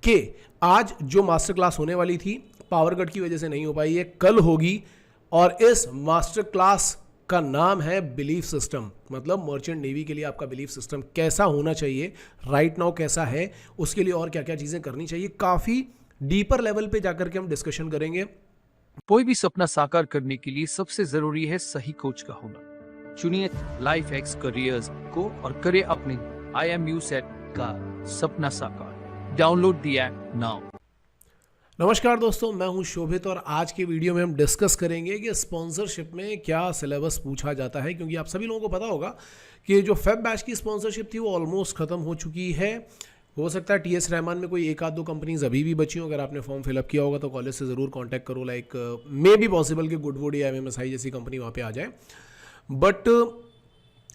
कि आज जो मास्टर क्लास होने वाली थी पावर कट की वजह से नहीं हो पाई है, कल होगी। और इस मास्टर क्लास का नाम है बिलीफ सिस्टम, मतलब मर्चेंट नेवी के लिए आपका बिलीफ सिस्टम कैसा होना चाहिए, राइट नाउ कैसा है, उसके लिए और क्या क्या चीज़ें करनी चाहिए। काफ़ी डीपर लेवल पे जाकर के हम डिस्कशन करेंगे। कोई भी सपना साकार करने के लिए सबसे जरूरी है सही कोच का होना। चुनिए लाइफ एक्स करियर्स को और करें अपने IMU सेट का सपना साकार। Download the app now. नमस्कार दोस्तों, मैं हूं शोभित और आज की वीडियो में हम डिस्कस करेंगे कि स्पॉन्सरशिप में क्या सिलेबस पूछा जाता है। क्योंकि आप सभी लोगों को पता होगा कि जो फेब बैच की स्पॉन्सरशिप थी वो ऑलमोस्ट ख़त्म हो चुकी है। हो सकता है TS रहमान में कोई एक आध दो कंपनीज अभी भी बची हो। अगर आपने फॉर्म फिलअप किया होगा तो कॉलेज से ज़रूर कांटेक्ट करो। लाइक मे बी पॉसिबल कि गुडवुड या MMSI जैसी कंपनी वहाँ पे आ जाए, बट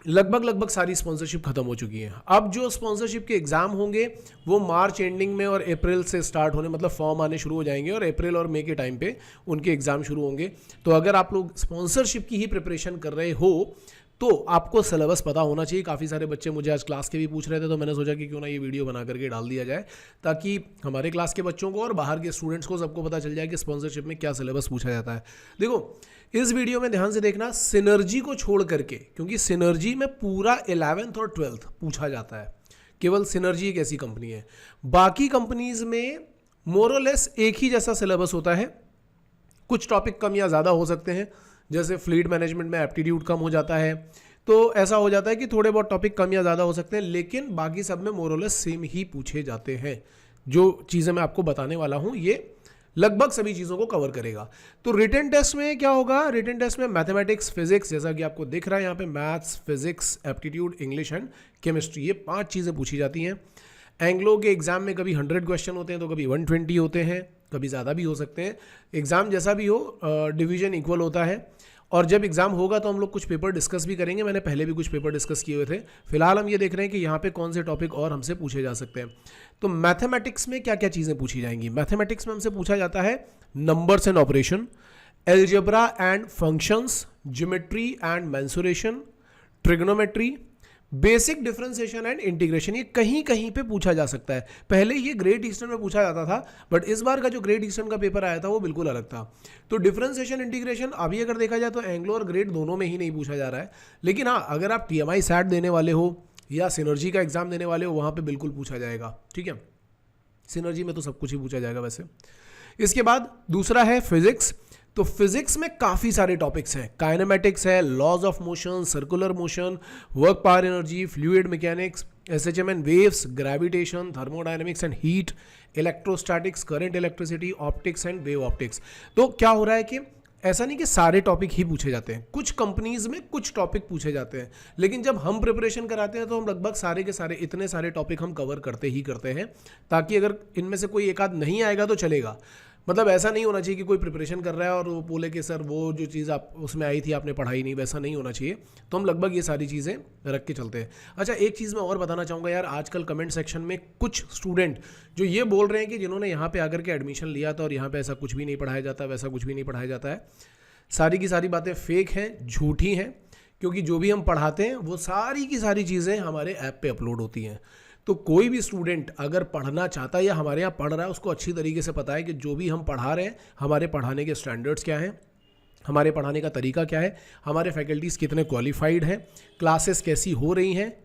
लगभग सारी स्पॉन्सरशिप खत्म हो चुकी है। अब जो स्पॉन्सरशिप के एग्जाम होंगे वो मार्च एंडिंग में और अप्रैल से स्टार्ट होने, मतलब फॉर्म आने शुरू हो जाएंगे और अप्रैल और मई के टाइम पे उनके एग्जाम शुरू होंगे। तो अगर आप लोग स्पॉन्सरशिप की ही प्रिपरेशन कर रहे हो तो आपको सिलेबस पता होना चाहिए। काफ़ी सारे बच्चे मुझे आज क्लास के भी पूछ रहे थे, तो मैंने सोचा कि क्यों ना ये वीडियो बना करके डाल दिया जाए ताकि हमारे क्लास के बच्चों को और बाहर के स्टूडेंट्स को सबको पता चल जाए कि स्पॉन्सरशिप में क्या सिलेबस पूछा जाता है। देखो, इस वीडियो में ध्यान से देखना, सिनर्जी को छोड़ करके, क्योंकि सिनर्जी में पूरा 11th और 12th पूछा जाता है। केवल सिनर्जी एक ऐसी कंपनी है, बाकी कंपनीज में मोरलेस एक ही जैसा सिलेबस होता है। कुछ टॉपिक कम या ज़्यादा हो सकते हैं, जैसे फ्लीट मैनेजमेंट में एप्टीट्यूड कम हो जाता है, तो ऐसा हो जाता है कि थोड़े बहुत टॉपिक कम या ज़्यादा हो सकते हैं, लेकिन बाकी सब में मोरलेस सेम ही पूछे जाते हैं। जो चीज़ें मैं आपको बताने वाला हूँ ये लगभग सभी चीज़ों को कवर करेगा। तो रिटन टेस्ट में क्या होगा? रिटन टेस्ट में मैथमेटिक्स, फिजिक्स, जैसा कि आपको दिख रहा है यहाँ पे, maths, physics, aptitude, English and chemistry, ये 5 चीज़ें पूछी जाती हैं। एंग्लो के एग्जाम में कभी 100 क्वेश्चन होते हैं तो कभी 120 होते हैं, कभी ज़्यादा भी हो सकते हैं। एग्ज़ाम जैसा भी हो डिवीजन इक्वल होता है। और जब एग्जाम होगा तो हम लोग कुछ पेपर डिस्कस भी करेंगे। मैंने पहले भी कुछ पेपर डिस्कस किए हुए थे। फिलहाल हम ये देख रहे हैं कि यहाँ पे कौन से टॉपिक और हमसे पूछे जा सकते हैं। तो मैथमेटिक्स में क्या क्या चीज़ें पूछी जाएंगी? मैथमेटिक्स में हमसे पूछा जाता है numbers and operation, algebra and functions, geometry and mensuration, trigonometry, basic differentiation and integration. ये कहीं कहीं पे पूछा जा सकता है। पहले ये ग्रेट ईस्टर्न में पूछा जाता था, बट इस बार का जो ग्रेट ईस्टर्न का पेपर आया था वो बिल्कुल अलग था। तो डिफरेंशिएशन, इंटीग्रेशन अभी अगर देखा जाए तो एंग्लो और ग्रेट दोनों में ही नहीं पूछा जा रहा है। लेकिन हाँ, अगर आप TMI सैट देने वाले हो या सिनर्जी का एग्जाम देने वाले हो, वहाँ पर बिल्कुल पूछा जाएगा। ठीक है, सिनर्जी में तो सब कुछ ही पूछा जाएगा वैसे। इसके बाद दूसरा है फिजिक्स। तो फिजिक्स में काफ़ी सारे टॉपिक्स हैं। काइनेमेटिक्स है, laws of motion, circular motion, work power energy, fluid mechanics, SHM and waves, gravitation, thermodynamics and heat, electrostatics, current electricity, optics and wave optics. तो क्या हो रहा है कि ऐसा नहीं कि सारे टॉपिक ही पूछे जाते हैं, कुछ कंपनीज में कुछ टॉपिक पूछे जाते हैं, लेकिन जब हम प्रिपरेशन कराते हैं तो हम लगभग सारे के सारे इतने सारे टॉपिक हम कवर करते ही करते हैं, ताकि अगर इनमें से कोई एक आध नहीं आएगा तो चलेगा। मतलब ऐसा नहीं होना चाहिए कि कोई प्रिपरेशन कर रहा है और वो बोले कि सर वो जो चीज़ आप उसमें आई थी आपने पढ़ाई नहीं, वैसा नहीं होना चाहिए। तो हम लगभग ये सारी चीज़ें रख के चलते हैं। अच्छा, एक चीज़ मैं और बताना चाहूँगा यार, आजकल कमेंट सेक्शन में कुछ स्टूडेंट जो ये बोल रहे हैं कि जिन्होंने यहाँ पे आकर के एडमिशन लिया था और यहाँ पे ऐसा कुछ भी नहीं पढ़ाया जाता, वैसा कुछ भी नहीं पढ़ाया जाता है, सारी की सारी बातें फेक हैं, झूठी हैं। क्योंकि जो भी हम पढ़ाते हैं वो सारी की सारी चीज़ें हमारे ऐप पे अपलोड होती हैं। तो कोई भी स्टूडेंट अगर पढ़ना चाहता है या हमारे यहाँ पढ़ रहा है, उसको अच्छी तरीके से पता है कि जो भी हम पढ़ा रहे हैं, हमारे पढ़ाने के स्टैंडर्ड्स क्या हैं, हमारे पढ़ाने का तरीका क्या है, हमारे फैकल्टीज़ कितने क्वालिफाइड हैं, क्लासेस कैसी हो रही हैं।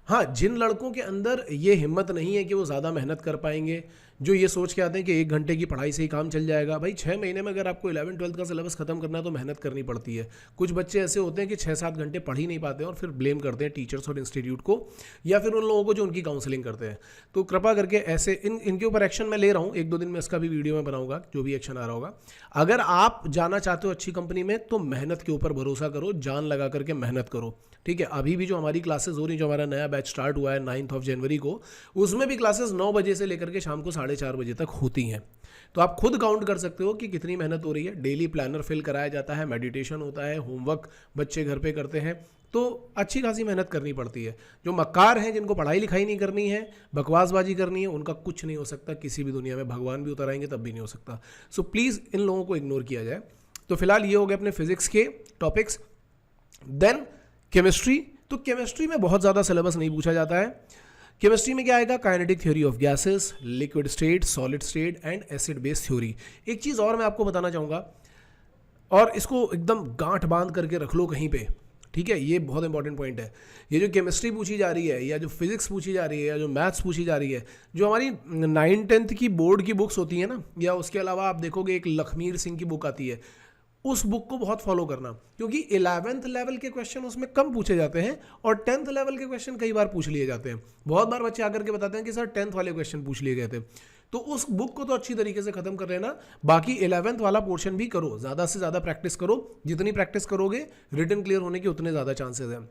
हाँ, जिन लड़कों के अंदर ये हिम्मत नहीं है कि वो ज़्यादा मेहनत कर पाएंगे, जो ये सोच के आते हैं कि 1 घंटे की पढ़ाई से ही काम चल जाएगा, भाई 6 महीने में अगर आपको 11th-12th का सिलेबस खत्म करना है तो मेहनत करनी पड़ती है। कुछ बच्चे ऐसे होते हैं कि 6-7 घंटे पढ़ ही नहीं पाते हैं और फिर ब्लेम करते हैं टीचर्स और इंस्टीट्यूट को या फिर उन लोगों को जो उनकी काउंसलिंग करते हैं। तो कृपा करके ऐसे इनके ऊपर एक्शन मैं ले रहा हूँ। 1-2 दिन में इसका भी वीडियो मैं बनाऊंगा, जो भी एक्शन आ रहा होगा। अगर आप जाना चाहते हो अच्छी कंपनी में तो मेहनत के ऊपर भरोसा करो, जान लगा करके मेहनत करो। ठीक है, अभी भी जो हमारी क्लासेस हो रही, जो हमारा नया बैच स्टार्ट हुआ है 9 जनवरी को, उसमें भी क्लासेस 9 बजे से लेकर के शाम को 4:30 बजे तक होती हैं। तो आप खुद काउंट कर सकते हो कि कितनी मेहनत हो रही है। डेली प्लानर फिल कराया जाता है, मेडिटेशन होता है, होमवर्क बच्चे घर पे करते हैं, तो अच्छी खासी मेहनत करनी पड़ती है। जो मक्कार हैं, जिनको पढ़ाई लिखाई नहीं करनी है, बकवासबाजी करनी है, उनका कुछ नहीं हो सकता किसी भी दुनिया में। भगवान भी उतर आएंगे तब भी नहीं हो सकता। सो प्लीज़ इन लोगों को इग्नोर किया जाए। तो फिलहाल ये हो गए अपने फिजिक्स के टॉपिक्स। Then chemistry. तो केमिस्ट्री में बहुत ज़्यादा सिलेबस नहीं पूछा जाता है। केमिस्ट्री में क्या आएगा, kinetic theory of gases, liquid state, solid state and acid base theory. एक चीज़ और मैं आपको बताना चाहूँगा, और इसको एकदम गांठ बांध करके रख लो कहीं पे, ठीक है, ये बहुत इंपॉर्टेंट पॉइंट है। ये जो केमिस्ट्री पूछी जा रही है, या जो फिजिक्स पूछी जा रही है, या जो मैथ्स पूछी जा रही है, जो हमारी 9th-10th की बोर्ड की बुक्स होती है ना, या उसके अलावा आप देखोगे एक लखमीर सिंह की बुक आती है, उस बुक को बहुत फॉलो करना, क्योंकि 11th लेवल के क्वेश्चन उसमें कम पूछे जाते हैं और 10th लेवल के क्वेश्चन कई बार पूछ लिए जाते हैं। बहुत बार बच्चे आकर के बताते हैं कि सर 10th वाले क्वेश्चन पूछ लिए गए थे। तो उस बुक को तो अच्छी तरीके से खत्म कर लेना, बाकी 11th वाला पोर्शन भी करो, ज़्यादा से ज़्यादा प्रैक्टिस करो। जितनी प्रैक्टिस करोगे रिटन क्लियर होने के उतने ज़्यादा चांसेस हैं।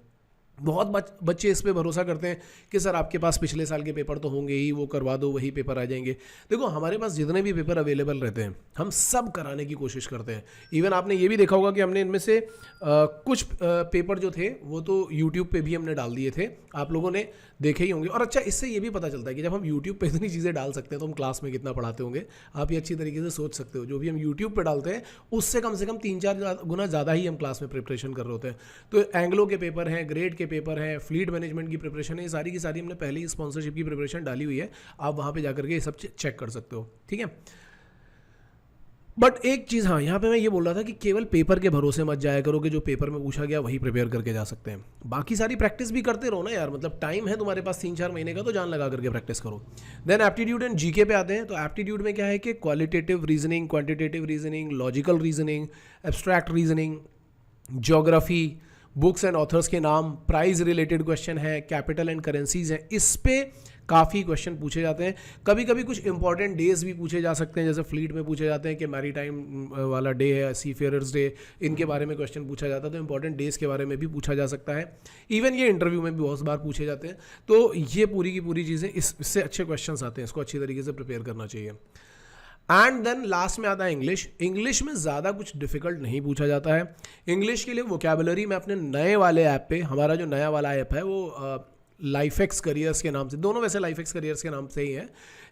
बहुत बच्चे इस पे भरोसा करते हैं कि सर आपके पास पिछले साल के पेपर तो होंगे ही, वो करवा दो वही पेपर आ जाएंगे। देखो हमारे पास जितने भी पेपर अवेलेबल रहते हैं हम सब कराने की कोशिश करते हैं। इवन आपने ये भी देखा होगा कि हमने इनमें से कुछ पेपर जो थे वो तो यूट्यूब पे भी हमने डाल दिए थे, आप लोगों ने देखे ही होंगे। और अच्छा, इससे ये भी पता चलता है कि जब हम यूट्यूब पे इतनी चीज़ें डाल सकते हैं तो हम क्लास में कितना पढ़ाते होंगे। आप ये अच्छी तरीके से सोच सकते हो, जो भी हम यूट्यूब पे डालते हैं उससे कम से कम 3-4 गुना ज़्यादा ही हम क्लास में प्रिपरेशन कर रहे होते हैं। तो एंग्लो के पेपर हैं, ग्रेड के पेपर हैं, फ्लीट मैनेजमेंट की प्रिपरेशन है, ये सारी की सारी हमने पहले ही स्पॉन्सरशिप की प्रिपरेशन डाली हुई है। आप वहाँ पे जाकर के ये सब चेक कर सकते हो, ठीक है। बट एक चीज़, हाँ, यहाँ पे मैं ये बोल रहा था कि केवल पेपर के भरोसे मत जाया करो कि जो पेपर में पूछा गया वही प्रिपेयर करके जा सकते हैं। बाकी सारी प्रैक्टिस भी करते रहो ना यार, मतलब टाइम है तुम्हारे पास 3-4 महीने का, तो जान लगा करके प्रैक्टिस करो। देन एप्टीट्यूड एंड जीके पे आते हैं। तो एप्टीट्यूड में क्या है कि qualitative reasoning, quantitative reasoning, logical reasoning, abstract reasoning, geography, books and authors के नाम, प्राइज रिलेटेड क्वेश्चन है, कैपिटल एंड करेंसीज हैं, इस पे काफ़ी क्वेश्चन पूछे जाते हैं। कभी कभी कुछ इंपॉर्टेंट डेज भी पूछे जा सकते हैं, जैसे फ्लीट में पूछे जाते हैं कि मैरी टाइम वाला डे है, सी फेयरर्स डे, इनके बारे में क्वेश्चन पूछा जाता है, तो इंपॉर्टेंट डेज के बारे में भी पूछा जा सकता है। इवन ये इंटरव्यू में भी बहुत बार पूछे जाते हैं। तो ये पूरी की पूरी चीज़ें, इससे अच्छे क्वेश्चन आते हैं, इसको अच्छी तरीके से प्रिपेयर करना चाहिए। एंड देन लास्ट में आता है इंग्लिश। इंग्लिश में ज़्यादा कुछ डिफिकल्ट नहीं पूछा जाता है। इंग्लिश के लिए वोकैबुलरी में अपने नए वाले ऐप पे, हमारा जो नया वाला ऐप है वो लाइफएक्स करियर्स के नाम से, दोनों वैसे लाइफएक्स करियर्स के नाम से ही है।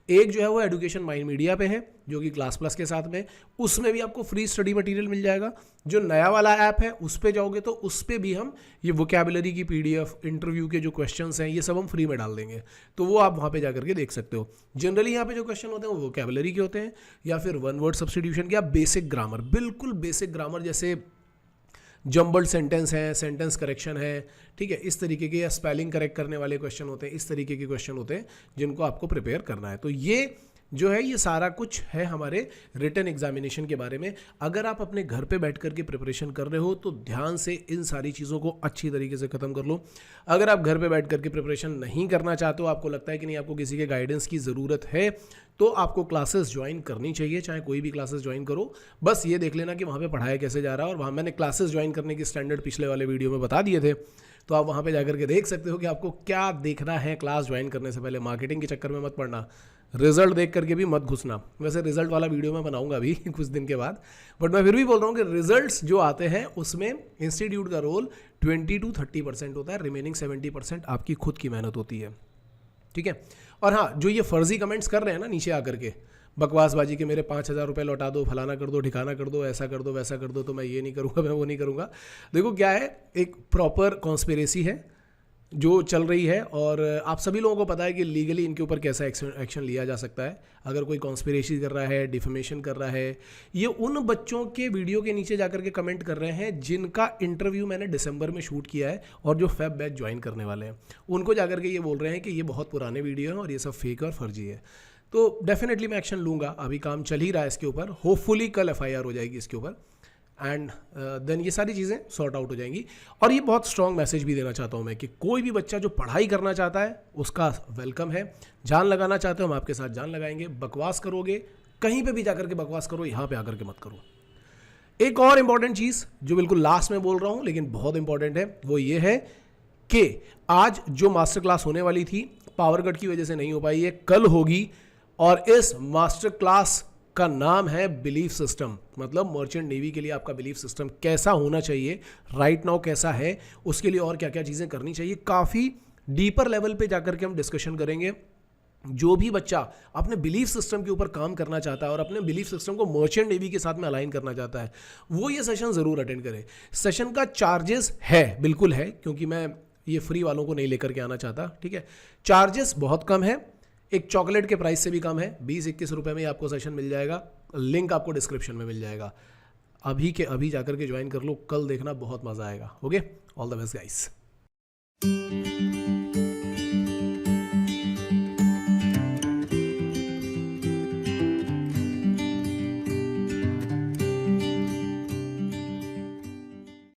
एक जो है वो एजुकेशन माइंड मीडिया पे है, जो कि क्लास प्लस के साथ में, उसमें भी आपको फ्री स्टडी मटेरियल मिल जाएगा। जो नया वाला ऐप है उस पे जाओगे तो उस पे भी हम ये वोकैबुलरी की PDF, इंटरव्यू के जो क्वेश्चंस हैं, ये सब हम फ्री में डाल देंगे, तो वो आप वहाँ पे जाकर के देख सकते हो। जनरली यहाँ पे जो क्वेश्चन होते हैं वो वोकैबुलरी के होते हैं, या फिर वन वर्ड सब्स्टिट्यूशन या बेसिक ग्रामर, बिल्कुल बेसिक ग्रामर, जैसे जम्बल्ड सेंटेंस है, सेंटेंस करेक्शन है, ठीक है, इस तरीके के, या स्पेलिंग करेक्ट करने वाले क्वेश्चन होते हैं, इस तरीके के क्वेश्चन होते हैं जिनको आपको प्रिपेयर करना है। तो ये जो है ये सारा कुछ है हमारे रिटन एग्जामिनेशन के बारे में। अगर आप अपने घर पे बैठ कर के प्रिपरेशन कर रहे हो तो ध्यान से इन सारी चीज़ों को अच्छी तरीके से ख़त्म कर लो। अगर आप घर पे बैठ कर के प्रिपरेशन नहीं करना चाहते हो, आपको लगता है कि नहीं आपको किसी के गाइडेंस की ज़रूरत है, तो आपको क्लासेस ज्वाइन करनी चाहिए, चाहे कोई भी क्लासेस ज्वाइन करो। बस ये देख लेना कि वहाँ पे पढ़ाया कैसे जा रहा है, और वहाँ मैंने क्लासेस ज्वाइन करने की स्टैंडर्ड पिछले वाले वीडियो में बता दिए थे, तो आप वहाँ पे जाकर के देख सकते हो कि आपको क्या देखना है क्लास ज्वाइन करने से पहले। मार्केटिंग के चक्कर में मत पड़ना, रिजल्ट देख करके भी मत घुसना। वैसे रिजल्ट वाला वीडियो मैं बनाऊंगा अभी कुछ दिन के बाद, बट मैं फिर भी बोल रहा हूँ कि रिजल्ट्स जो आते हैं उसमें इंस्टीट्यूट का रोल 20 to 30% होता है, रिमेनिंग 70% आपकी खुद की मेहनत होती है, ठीक है। और हाँ, जो ये फर्जी कमेंट्स कर रहे हैं ना नीचे आकर के, बकवासबाजी के मेरे 5,000 रुपये लौटा दो, फलाना कर दो, ठिकाना कर दो, ऐसा कर दो, वैसा कर दो, तो मैं ये नहीं करूँगा, मैं वो नहीं करूँगा। देखो क्या है, एक प्रॉपर कॉन्स्पिरेसी है जो चल रही है, और आप सभी लोगों को पता है कि लीगली इनके ऊपर कैसा एक्शन लिया जा सकता है। अगर कोई कॉन्स्पिरेसी कर रहा है, डिफेमेशन कर रहा है, ये उन बच्चों के वीडियो के नीचे जाकर के कमेंट कर रहे हैं जिनका इंटरव्यू मैंने दिसंबर में शूट किया है और जो फेब बैच ज्वाइन करने वाले हैं, उनको जाकर के ये बोल रहे हैं कि ये बहुत पुराने वीडियो हैं और ये सब फेक और फर्जी है। तो डेफिनेटली मैं एक्शन लूँगा, अभी काम चल ही रहा है इसके ऊपर, होपफुली कल FIR हो जाएगी इसके ऊपर, एंड देन ये सारी चीज़ें सॉर्ट आउट हो जाएंगी। और ये बहुत स्ट्रॉन्ग मैसेज भी देना चाहता हूँ मैं कि कोई भी बच्चा जो पढ़ाई करना चाहता है उसका वेलकम है। जान लगाना चाहते हो हम आपके साथ जान लगाएंगे। बकवास करोगे कहीं पे भी जाकर के बकवास करो, यहाँ पे आकर के मत करो। एक और इम्पॉर्टेंट चीज़ जो बिल्कुल लास्ट में बोल रहा हूँ लेकिन बहुत इंपॉर्टेंट है, वो ये है कि आज जो मास्टर क्लास होने वाली थी पावर कट की वजह से नहीं हो पाई है, कल होगी। और इस मास्टर क्लास का नाम है बिलीफ सिस्टम, मतलब मर्चेंट नेवी के लिए आपका बिलीफ सिस्टम कैसा होना चाहिए, राइट नाउ कैसा है, उसके लिए और क्या क्या चीज़ें करनी चाहिए। काफ़ी डीपर लेवल पे जाकर के हम डिस्कशन करेंगे। जो भी बच्चा अपने बिलीफ सिस्टम के ऊपर काम करना चाहता है और अपने बिलीफ सिस्टम को मर्चेंट नेवी के साथ में अलाइन करना चाहता है, वो ये सेशन ज़रूर अटेंड करे। सेशन का चार्जेस है, बिल्कुल है, क्योंकि मैं ये फ्री वालों को नहीं लेकर के आना चाहता, ठीक है। चार्जेस बहुत कम है, एक चॉकलेट के प्राइस से भी कम है, 20-21 रुपये में ही आपको सेशन मिल जाएगा। लिंक आपको डिस्क्रिप्शन में मिल जाएगा, अभी के अभी जाकर के ज्वाइन कर लो, कल देखना बहुत मज़ा आएगा। Okay, all the best guys.